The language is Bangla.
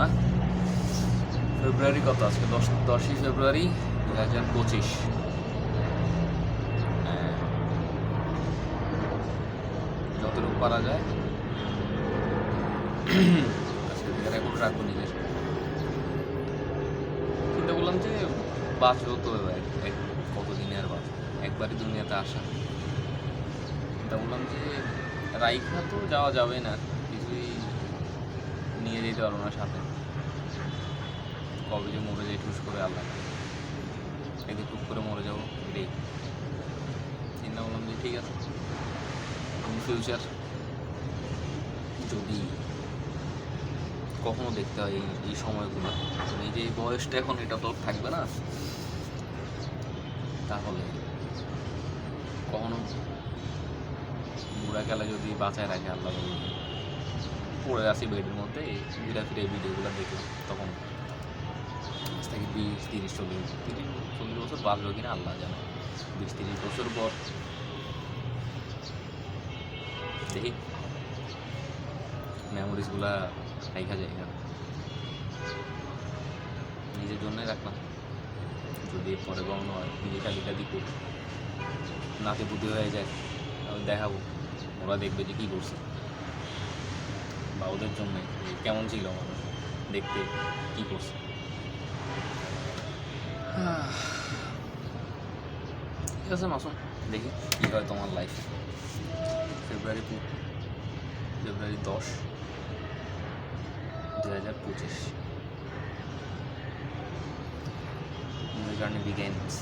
না? ফেব্রুয়ারি কত আজকে? 10ই ফেব্রুয়ারি 2025। যতটুকু পারা যায় আজকে থেকে রেকর্ড রাখবো নিজের। চিন্তা করলাম যে বাঁচবো তো কতদিনে আর বাঁচবো, একবারই দুনিয়াতে আসা। চিন্তা করলাম যে রাইখা তো যাওয়া যাবে না, কিছুই নিয়ে যেতে পারবো না সাথে। কবে যে মরে যাই ঠুস করে আল্লাহ, এদিকে টুক করে মরে যাবো এটাই চিন্তা করলাম যে ঠিক আছে, ইন ফিউচার যদি কখনো দেখতে হয় এই সময়গুলো, এই যে এই বয়সটা এখন এটা তো থাকবে না, তাহলে কখনো বুড়াকালে যদি বাঁচায় রাখে আল্লাহ, পড়ে আসি বেডের মধ্যে ঘুরে ফিরে ভিডিওগুলো দেখলাম, তখন আজ থেকে 20, 30, 40 বছর বাঁচবো কিনা আল্লাহ জানে। 20-30 বছর পর দেখি মেমোরিজগুলা রাখা যায় এখানে, নিজের জন্যই রাখলাম। যদি পরে কখনো হয় নিজে কালি করি, নাতি বুদ্ধি হয়ে যায়, আমি দেখাবো, ওরা দেখবে যে কী করছে, বা ওদের জন্য কেমন ছিল মানুষ দেখতে, কী করছে। ঠিক আছে মাসুম, দেখি কী হয় তোমার লাইফ। ফেব্রুয়ারি 10, 2025, New journey begins.